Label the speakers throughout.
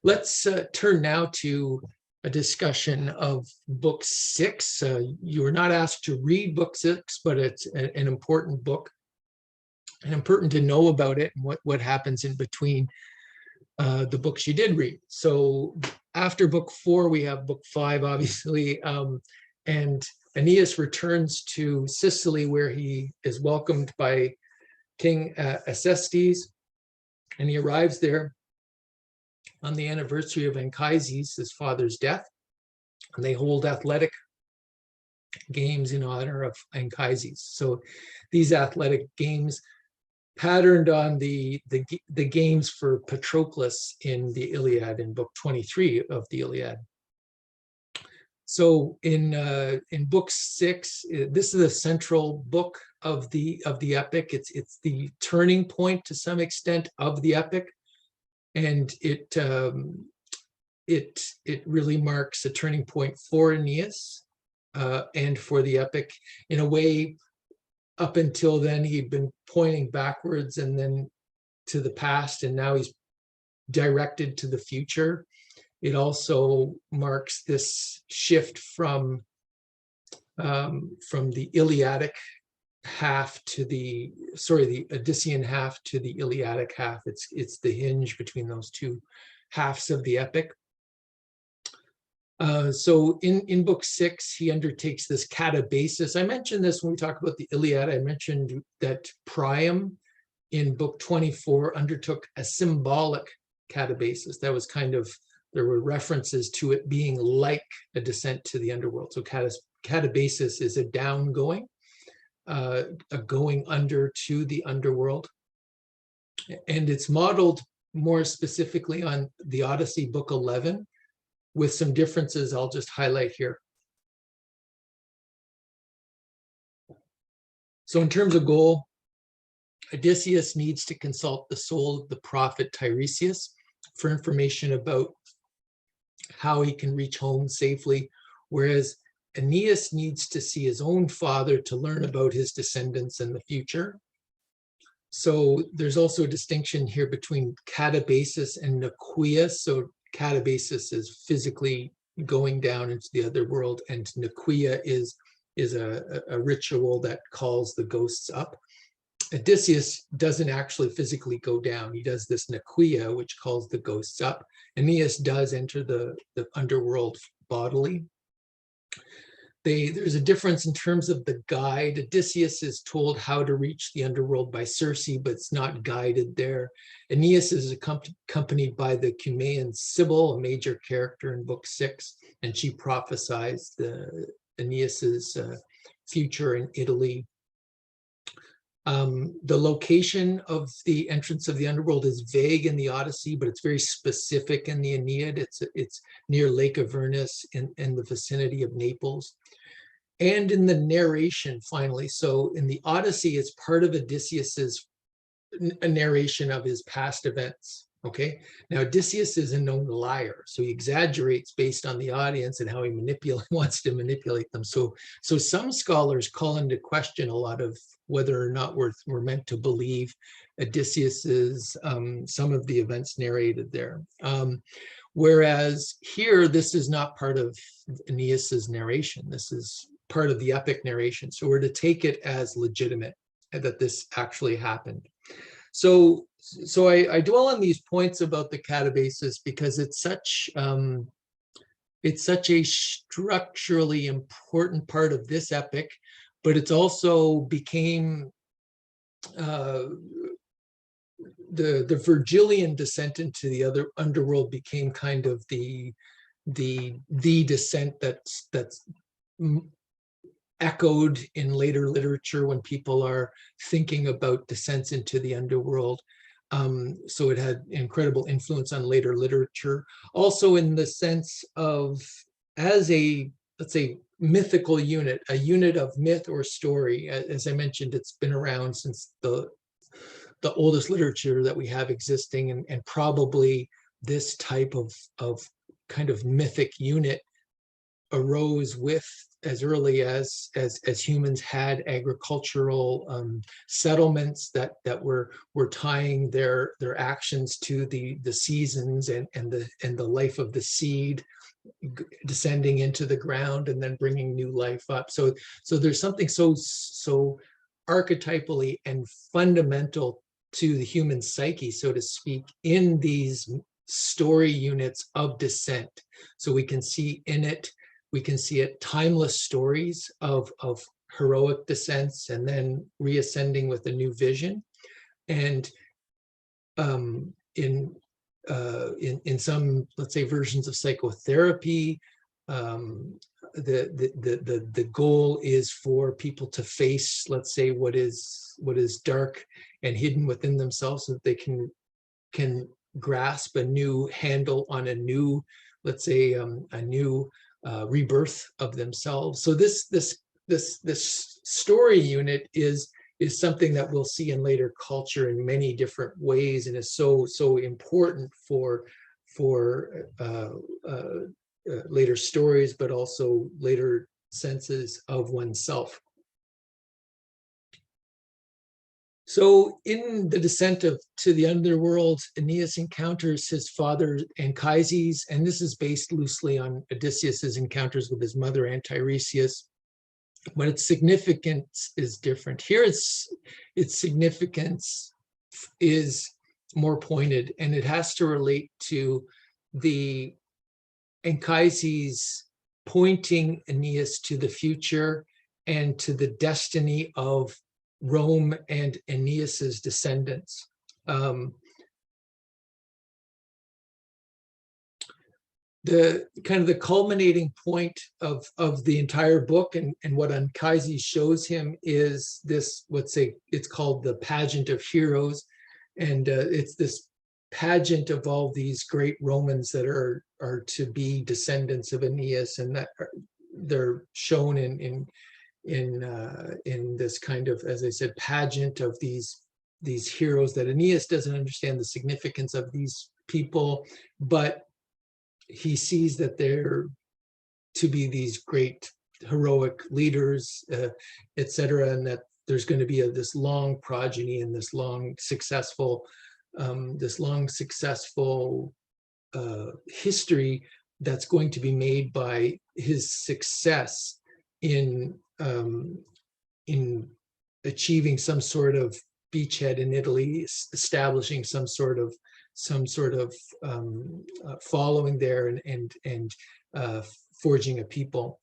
Speaker 1: Let's turn now to a discussion of book 6. You were not asked to read book 6, but it's an important book and important to know about it and what happens in between the books you did read. So after book 4, we have book 5, obviously, and Aeneas returns to Sicily, where he is welcomed by King Acestes, and he arrives there on the anniversary of Anchises, his father's death, and they hold athletic games in honor of Anchises. So these athletic games patterned on the games for Patroclus in the Iliad, in book 23 of the Iliad. So in book 6, this is the central book of the epic. It's the turning point to some extent of the epic, and it really marks a turning point for Aeneas and for the epic. In a way, up until then, he'd been pointing backwards and then to the past, and now he's directed to the future. It also marks this shift from the Iliadic half to the Odyssean half to the Iliadic half. It's the hinge between those two halves of the epic. So in book 6, he undertakes this catabasis. I mentioned this when we talk about the Iliad. I mentioned that Priam in book 24 undertook a symbolic catabasis. That was kind of, there were references to it being like a descent to the underworld. So catabasis is a downgoing, a going under to the underworld. And it's modeled more specifically on the Odyssey, book 11, with some differences I'll just highlight here. So in terms of goal, Odysseus needs to consult the soul of the prophet Tiresias for information about how he can reach home safely, whereas Aeneas needs to see his own father to learn about his descendants and the future. So there's also a distinction here between catabasis and Nicoia. So catabasis is physically going down into the other world, and Nicoia is a ritual that calls the ghosts up. Odysseus doesn't actually physically go down. He does this Nicoia, which calls the ghosts up. Aeneas does enter the underworld bodily. There's a difference in terms of the guide. Odysseus is told how to reach the underworld by Circe, but it's not guided there. Aeneas is accompanied by the Cumaean Sibyl, a major character in book 6, and she prophesies Aeneas's future in Italy. The location of the entrance of the underworld is vague in the Odyssey, but it's very specific in the Aeneid. It's near Lake Avernus in the vicinity of Naples. And in the narration, finally, so in the Odyssey, it's part of Odysseus's narration of his past events. Okay, now Odysseus is a known liar, so he exaggerates based on the audience and how he wants to manipulate them. So some scholars call into question a lot of whether or not we're meant to believe Odysseus's some of the events narrated there. Whereas here, this is not part of Aeneas's narration. This is part of the epic narration. So we're to take it as legitimate that this actually happened. So I dwell on these points about the catabasis because it's such a structurally important part of this epic, but it's also became the Virgilian descent into the other underworld became kind of the descent that's echoed in later literature when people are thinking about descents into the underworld. So it had incredible influence on later literature. Also in the sense of, as a, let's say, mythical unit, a unit of myth or story. As I mentioned, it's been around since the oldest literature that we have existing, and probably this type of kind of mythic unit arose with as early as humans had agricultural settlements that were tying their actions to the seasons and the life of the seed descending into the ground and then bringing new life up. So there's something so archetypally and fundamental to the human psyche, so to speak, in these story units of descent. So we can see in it, we can see it timeless stories of heroic descents and then reascending with a new vision. And in some, let's say, versions of psychotherapy, the goal is for people to face, let's say, what is dark and hidden within themselves, so that they can grasp a new handle on a new, let's say, a new rebirth of themselves. So this story unit is something that we'll see in later culture in many different ways, and is so important for later stories, but also later senses of oneself. So in the descent to the underworld, Aeneas encounters his father Anchises, and this is based loosely on Odysseus's encounters with his mother Antiresias, but its significance is different. Here its significance is more pointed, and it has to relate to the Anchises pointing Aeneas to the future and to the destiny of Rome and Aeneas's descendants. The kind of the culminating point of the entire book and what Anchises shows him is this, let's say, it's called the pageant of heroes, and it's this pageant of all these great Romans that are to be descendants of Aeneas, and that they're shown in this kind of, as I said, pageant of these heroes that Aeneas doesn't understand the significance of these people, but he sees that they're to be these great heroic leaders, etc., and that there's going to be this long progeny and this long successful history that's going to be made by his success in achieving some sort of beachhead in Italy, establishing some sort of following there, and forging a people.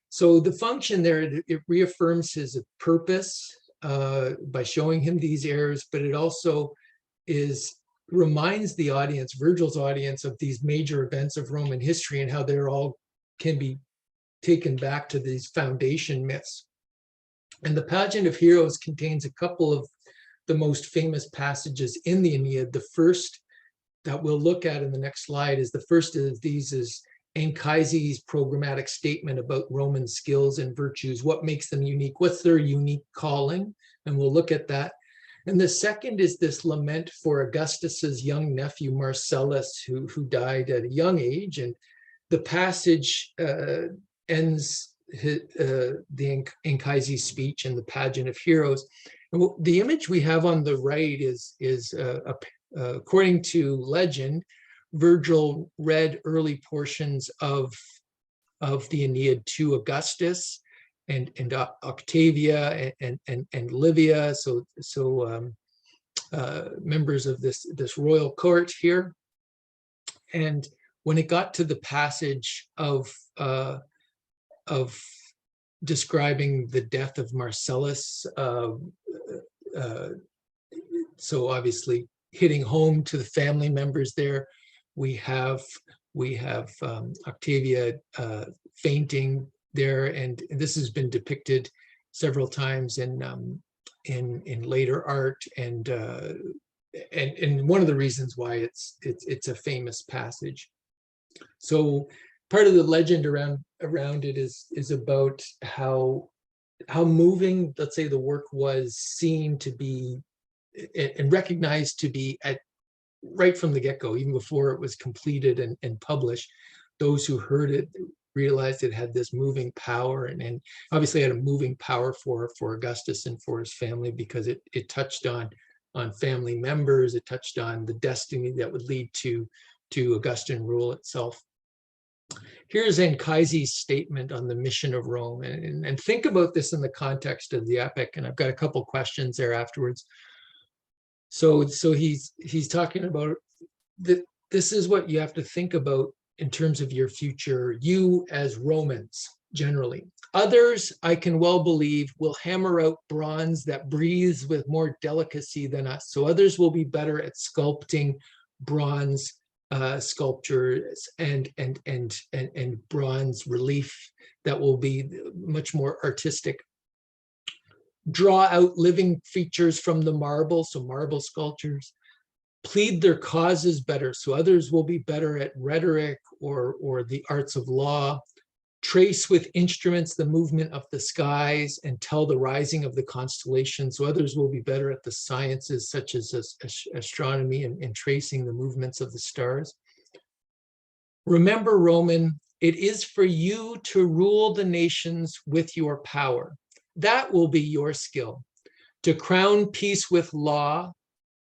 Speaker 1: So the function there, it reaffirms his purpose by showing him these errors, but it also reminds the audience, Virgil's audience, of these major events of Roman history and how they're all can be taken back to these foundation myths. And the pageant of heroes contains a couple of the most famous passages in the Aeneid. The first that we'll look at in the next slide is the first of these is Anchises' programmatic statement about Roman skills and virtues. What makes them unique? What's their unique calling? And we'll look at that. And the second is this lament for Augustus's young nephew Marcellus, who died at a young age. And the passage ends the Anchises speech in the pageant of heroes. And the image we have on the right is according to legend, Virgil read early portions of the Aeneid to Augustus and Octavia and Livia, so members of this royal court here. And when it got to the passage of describing the death of Marcellus, so obviously hitting home to the family members there, we have Octavia fainting there, and this has been depicted several times in later art, and one of the reasons why it's a famous passage. So part of the legend around it is about how moving, let's say, the work was seen to be and recognized to be right from the get-go, even before it was completed and published. Those who heard it realized it had this moving power, and obviously had a moving power for Augustus and for his family, because it touched on family members. It touched on the destiny that would lead to Augustan rule itself. Here's Anchises' statement on the mission of Rome, and think about this in the context of the epic. And I've got a couple questions there afterwards. So he's talking about that. This is what you have to think about in terms of your future, you as Romans generally. Others, I can well believe, will hammer out bronze that breathes with more delicacy than us. So others will be better at sculpting bronze sculptures and bronze relief that will be much more artistic. Draw out living features from the marble, so marble sculptures. Plead their causes better, so others will be better at rhetoric or the arts of law. Trace with instruments the movement of the skies and tell the rising of the constellations, so others will be better at the sciences such as astronomy and tracing the movements of the stars. Remember, Roman, it is for you to rule the nations with your power. That will be your skill, to crown peace with law,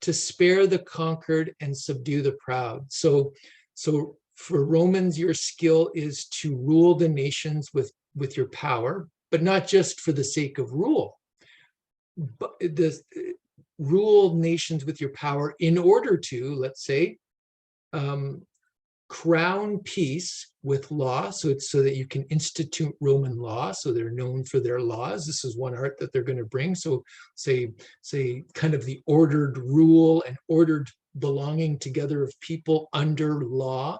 Speaker 1: to spare the conquered and subdue the proud. So for Romans, your skill is to rule the nations with your power, but not just for the sake of rule. But rule nations with your power in order to, let's say, crown peace with law, so it's so that you can institute Roman law, so they're known for their laws. This is one art that they're going to bring. So say kind of the ordered rule and ordered belonging together of people under law,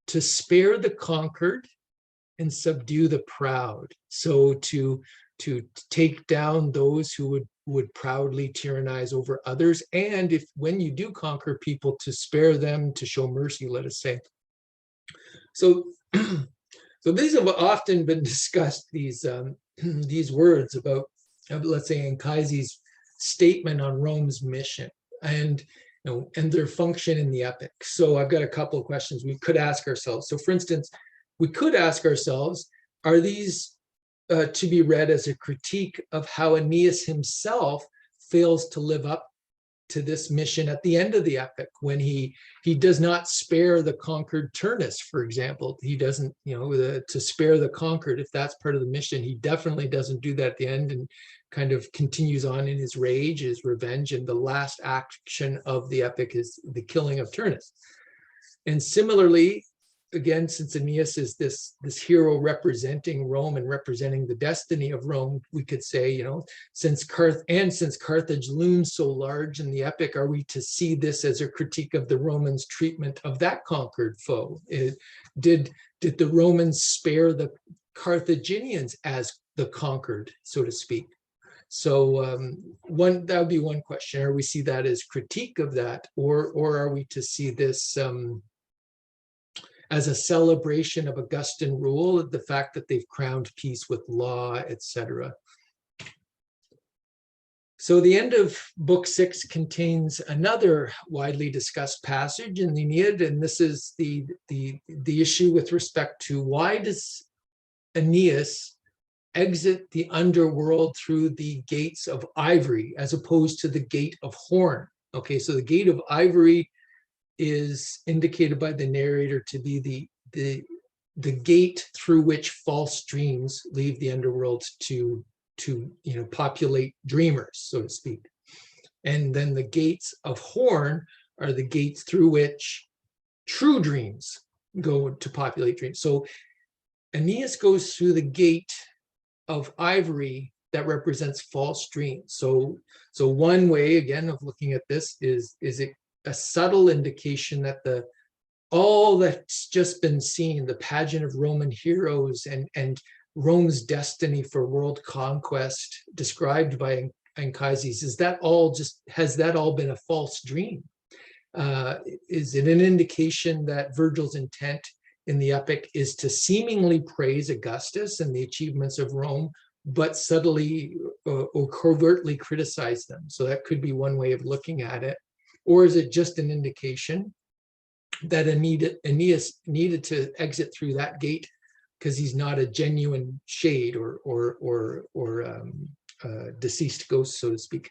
Speaker 1: to spare the conquered and subdue the proud. So to take down those who would proudly tyrannize over others, and if when you do conquer people, to spare them, to show mercy, let us say. So these have often been discussed, these words about, let's say, Anchises' statement on Rome's mission and their function in the epic. So I've got a couple of questions we could ask ourselves. So for instance, we could ask ourselves, are these to be read as a critique of how Aeneas himself fails to live up to this mission at the end of the epic, when he does not spare the conquered Turnus, for example. He doesn't, to spare the conquered, if that's part of the mission, he definitely doesn't do that at the end, and kind of continues on in his rage, his revenge, and the last action of the epic is the killing of Turnus. And similarly, again, since Aeneas is this hero representing Rome and representing the destiny of Rome, we could say, since Carthage looms so large in the epic, are we to see this as a critique of the Romans' treatment of that conquered foe? Did the Romans spare the Carthaginians as the conquered, so to speak? So that would be one question. Are we see that as critique of that, or are we to see this as a celebration of Augustan rule, the fact that they've crowned peace with law, etc. So the end of Book 6 contains another widely discussed passage in the Aeneid, and this is the issue with respect to why does Aeneas exit the underworld through the gates of ivory as opposed to the gate of horn? Okay, so the gate of ivory is indicated by the narrator to be the gate through which false dreams leave the underworld to populate dreamers, so to speak. And then the gates of horn are the gates through which true dreams go to populate dreams. So Aeneas goes through the gate of ivory that represents false dreams. So one way, again, of looking at this is it a subtle indication that all that's just been seen, the pageant of Roman heroes and Rome's destiny for world conquest described by Anchises, has that all been a false dream? Is it an indication that Virgil's intent in the epic is to seemingly praise Augustus and the achievements of Rome, but subtly or covertly criticize them? So that could be one way of looking at it. Or is it just an indication that Aeneas needed to exit through that gate because he's not a genuine shade or deceased ghost, so to speak.